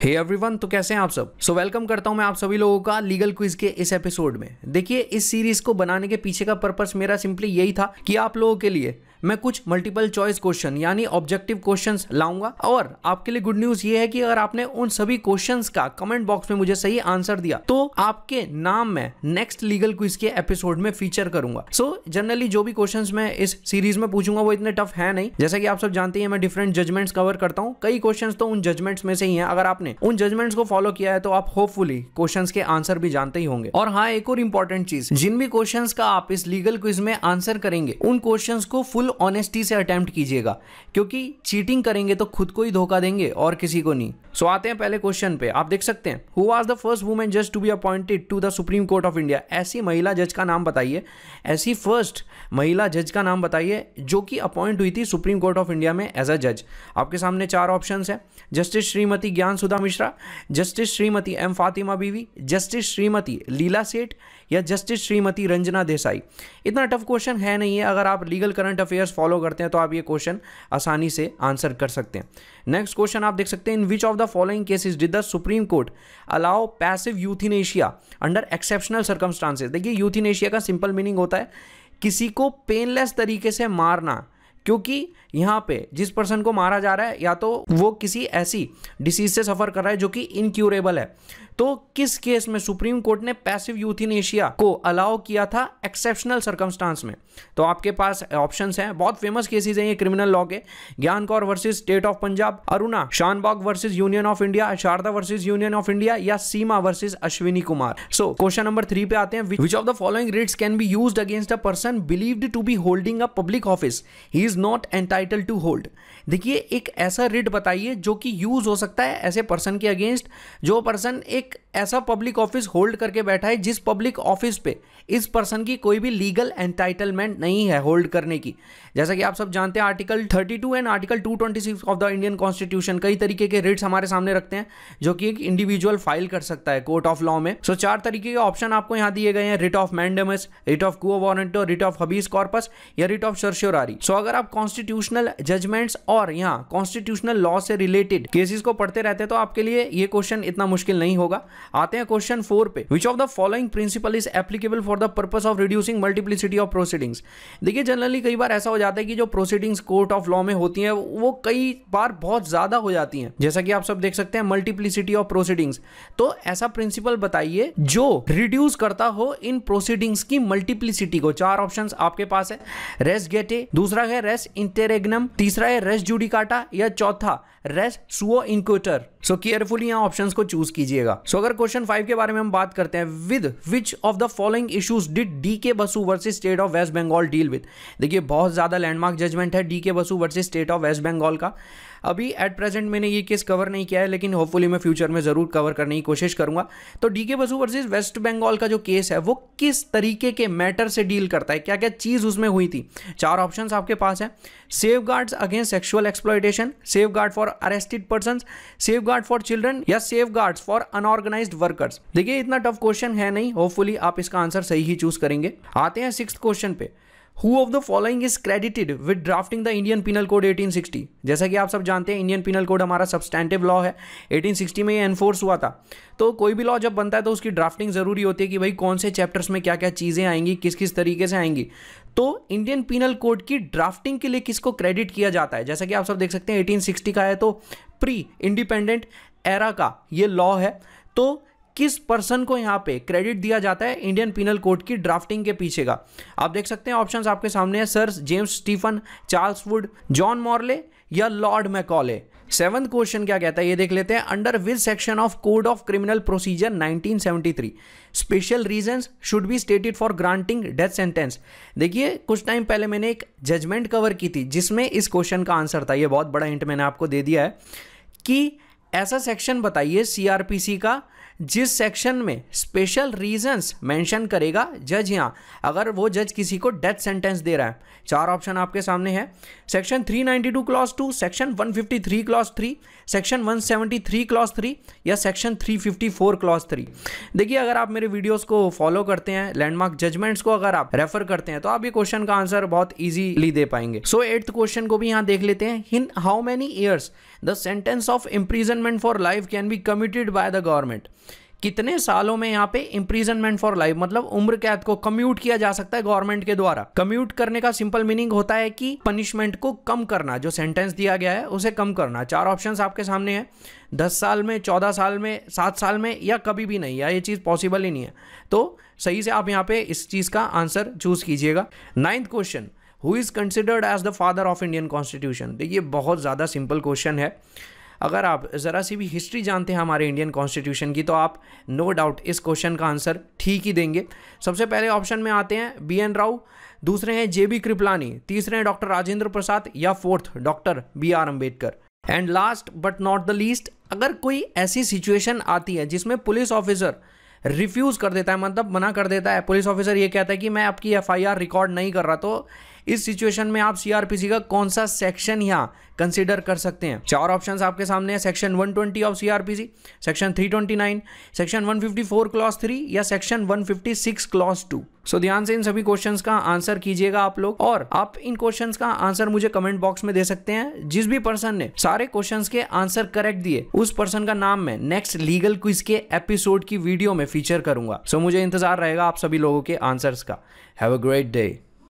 Hey everyone, तो कैसे हैं आप सब। वेलकम करता हूं मैं आप सभी लोगों का लीगल क्विज के इस एपिसोड में। देखिए, इस सीरीज को बनाने के पीछे का पर्पस मेरा सिंपली यही था कि आप लोगों के लिए मैं कुछ मल्टीपल चॉइस क्वेश्चन यानी ऑब्जेक्टिव क्वेश्चंस लाऊंगा। और आपके लिए गुड न्यूज ये है कि अगर आपने उन सभी क्वेश्चंस का कमेंट बॉक्स में मुझे सही आंसर दिया तो आपके नाम मैं नेक्स्ट लीगल क्विज के एपिसोड में फीचर करूंगा। जनरली जो भी क्वेश्चंस मैं इस सीरीज में पूछूंगा वो इतने टफ है नहीं। जैसा कि आप सब जानते हैं, मैं डिफरेंट जजमेंट्स कवर करता हूं। कई क्वेश्चंस तो उन जजमेंट्स में से ही हैं। अगर आपने उन जजमेंट्स को फॉलो किया है तो आप होपफुली क्वेश्चंस के आंसर भी जानते ही होंगे। और हाँ, एक और इंपॉर्टेंट चीज, जिन भी क्वेश्चंस का आप इस लीगल क्विज में आंसर करेंगे उन क्वेश्चंस को फुल ऑनेस्टी से अटेम्प्ट कीजिएगा, क्योंकि चीटिंग करेंगे तो खुद को ही धोखा देंगे और किसी को नहीं। आते हैं पहले क्वेश्चन पे। आप देख सकते हैं, who was the first women जज to be appointed to the Supreme Court of India. ऐसी महिला जज का नाम बताइए, ऐसी फर्स्ट महिला जज का नाम बताइए जो कि अपॉइंट हुई थी सुप्रीम कोर्ट ऑफ इंडिया में एज अ जज। आपके सामने चार ऑप्शंस हैं: जस्टिस श्रीमती ज्ञान सुधा मिश्रा, जस्टिस श्रीमती एम फातिमा बीवी, जस्टिस श्रीमती लीला सेठ या जस्टिस श्रीमती रंजना देसाई। इतना टफ क्वेश्चन है नहीं है। अगर आप लीगल करंट अफेयर्स फॉलो करते हैं तो आप ये क्वेश्चन आसानी से आंसर कर सकते हैं। नेक्स्ट क्वेश्चन आप देख सकते हैं, in which of the following cases did the Supreme Court allow passive euthanasia under exceptional circumstances. देखिए, यूथेनेशिया का सिंपल मीनिंग होता है किसी को पेनलेस तरीके से मारना, क्योंकि यहाँ पे जिस पर्सन को मारा जा रहा है या तो वो किसी ऐसी डिसीज से सफर कर रहा है जो कि इनक्यूरेबल है। तो किस केस में सुप्रीम कोर्ट ने पैसिव यूथेनेशिया को अलाउ किया था एक्सेप्शनल सर्कमस्टांस में? तो आपके पास ऑप्शंस हैं, बहुत फेमस केसेस हैं ये क्रिमिनल लॉ के: Gian Kaur versus state of Punjab, Aruna Shanbaug versus Union of India, Sharda versus Union of India या Seema versus Ashwini Kumar. Question number 3 पे आते हैं, which of the following writs can be used against a person believed to be holding a public office he is not entitled to hold. देखिए, एक ऐसा writ बताइए जो कि यूज हो सकता है ऐसे पर्सन के अगेंस्ट जो पर्सन एक ऐसा पब्लिक ऑफिस होल्ड करके बैठा है जिस पब्लिक ऑफिस पे इस पर्सन की कोई भी लीगल एंटाइटलमेंट नहीं है होल्ड करने की। जैसा कि आप सब जानते हैं, article 32 and article 226 of the Indian constitution कई तरीके के रिट्स हमारे सामने रखते हैं जो कि एक इंडिविजुअल फाइल कर सकता है कोर्ट ऑफ लॉ में। चार तरीके के ऑप्शन आपको यहाँ दिए गए हैं: writ of mandamus, writ of quo warranto, writ of habeas corpus या रिट ऑफ सर्शियोरारी। अगर आप कॉन्स्टिट्यूशनल जजमेंट्स और यहाँ कॉन्स्टिट्यूशनल लॉ से रिलेटेड केसेस को पढ़ते रहते हैं तो आपके लिए ये क्वेश्चन इतना मुश्किल नहीं होगा। आते हैं क्वेश्चन 4 पे, which of the following principle is applicable for the purpose of reducing multiplicity of proceedings. देखिए, जनरली कई बार ऐसा हो जाता है कि जो प्रोसीडिंग्स कोर्ट ऑफ लॉ में होती हैं वो कई बार बहुत ज्यादा हो जाती हैं, जैसा कि आप सब देख सकते हैं मल्टीप्लिसिटी ऑफ प्रोसीडिंग्स। तो ऐसा प्रिंसिपल बताइए जो रिड्यूस करता हो इन प्रोसीडिंग्स की मल्टीप्लिसिटी को। चार ऑप्शंस आपके पास है: रेस गेटे, दूसरा है रेस इंटेरेग्नम, तीसरा है रेस जुडिकाटा या चौथा रेस सुओ इनक्विटर। केयरफुली यहाँ ऑप्शंस को चूज कीजिएगा। अगर क्वेश्चन 5 के बारे में हम बात करते हैं, with which of the following issues did D K Basu versus state of West Bengal deal with. देखिए, बहुत ज्यादा लैंडमार्क जजमेंट है D K Basu versus state of West Bengal का। अभी एट प्रेजेंट मैंने ये केस कवर नहीं किया है, लेकिन होपफुली मैं फ्यूचर में जरूर कवर करने की कोशिश करूंगा। तो डीके बसु वर्सेस वेस्ट बंगाल का जो केस है वो किस तरीके के मैटर से डील करता है, क्या क्या चीज उसमें हुई थी? चार ऑप्शंस आपके पास है: safeguards against sexual exploitation, safeguard for arrested persons, safeguard for children या सेफगार्ड्स फॉर अनऑर्गेनाइज्ड वर्कर्स। देखिए, इतना टफ क्वेश्चन है नहीं, होपफुली आप इसका आंसर सही ही चूज करेंगे। आते हैं 6th क्वेश्चन पे, Who of the following is credited with drafting the Indian Penal Code 1860? जैसा कि आप सब जानते हैं, इंडियन पिनल कोड हमारा सब्सटैंटिव लॉ है। 1860 में ये एनफोर्स हुआ था। तो कोई भी लॉ जब बनता है तो उसकी ड्राफ्टिंग जरूरी होती है कि भाई कौन से चैप्टर्स में क्या क्या चीजें आएंगी, किस किस तरीके से आएंगी। तो इंडियन पिनल कोड की ड्राफ्टिंग के लिए किसको क्रेडिट किया जाता है? जैसा कि आप सब देख सकते हैं 1860 का है, तो प्री इंडिपेंडेंट एरा का ये लॉ है। तो किस पर्सन को यहाँ पे क्रेडिट दिया जाता है इंडियन पिनल कोड की ड्राफ्टिंग के पीछे का? आप देख सकते हैं ऑप्शंस आपके सामने है: sir James Stephen, Charles Wood, John Morley या लॉर्ड मैकॉले। 7th क्वेश्चन क्या कहता है ये देख लेते हैं, under which section of code of criminal procedure 1973 special reasons should be stated for granting death sentence. देखिए, कुछ टाइम पहले मैंने एक जजमेंट कवर की थी जिसमें इस क्वेश्चन का आंसर था। ये बहुत बड़ा हिंट मैंने आपको दे दिया है कि ऐसा सेक्शन बताइए सीआरपीसी का जिस सेक्शन में स्पेशल रीजंस मेंशन करेगा जज, यहाँ अगर वो जज किसी को डेथ सेंटेंस दे रहा है। चार ऑप्शन आपके सामने है: section 392 clause 2, section 153 clause 3, section 173 clause 3 या सेक्शन 354 क्लॉज 3। देखिए, अगर आप मेरे वीडियोस को फॉलो करते हैं, लैंडमार्क जजमेंट्स को अगर आप रेफर करते हैं तो आप ये क्वेश्चन का आंसर बहुत इजीली दे पाएंगे। 8th क्वेश्चन को भी यहाँ देख लेते हैं, in how many years the sentence of imprisonment imprisonment for life can be commuted by the government. कितने सालों में यहाँ पे इम्प्रीजनमेंट फॉर लाइफ मतलब उम्र कैद को कम्यूट किया जा सकता है गवर्नमेंट के द्वारा। कम्यूट करने का सिंपल मीनिंग होता है कि पनिशमेंट को कम करना, जो सेंटेंस दिया गया है उसे कम करना। 4 ऑप्शंस आपके सामने हैं, 10 साल में, 14 साल में, 7 साल में या कभी भी नहीं, या ये चीज़ पॉसिबल ही नहीं है। तो सही से आप यहाँ पे इस चीज़ का आंसर चूज कीजिएगा। 9th question, who is considered as the father of Indian constitution. देखिए बहुत ज़्यादा सिंपल क्वेश्चन है। अगर आप ज़रा सी भी हिस्ट्री जानते हैं हमारे इंडियन कॉन्स्टिट्यूशन की तो आप नो डाउट इस क्वेश्चन का आंसर ठीक ही देंगे। सबसे पहले ऑप्शन में आते हैं BN राव, दूसरे हैं JB कृपलानी, तीसरे हैं डॉक्टर राजेंद्र प्रसाद या 4th doctor BR Ambedkar. And last but not the least, अगर कोई ऐसी सिचुएशन आती है जिसमें पुलिस ऑफिसर रिफ्यूज़ कर देता है, मतलब मना कर देता है, पुलिस ऑफिसर ये कहता है कि मैं आपकी FIR रिकॉर्ड नहीं कर रहा, तो इस सिचुएशन में आप CRPC का कौन सा सेक्शन यहाँ कंसीडर कर सकते हैं। 4 ऑप्शंस आपके सामने हैं, section 120 of CRPC, section 329, section 154 clause 3 या सेक्शन 156 क्लॉज 2। सो ध्यान से इन सभी क्वेश्चंस का आंसर कीजिएगा आप लोग, और आप इन क्वेश्चंस का आंसर मुझे कमेंट बॉक्स में दे सकते हैं। जिस भी पर्सन ने सारे क्वेश्चंस के आंसर करेक्ट दिए उस पर्सन का नाम मैं नेक्स्ट लीगल क्विज के एपिसोड की वीडियो में फीचर करूंगा। सो मुझे इंतजार रहेगा आप सभी लोगों के आंसर्स का। Have a great day.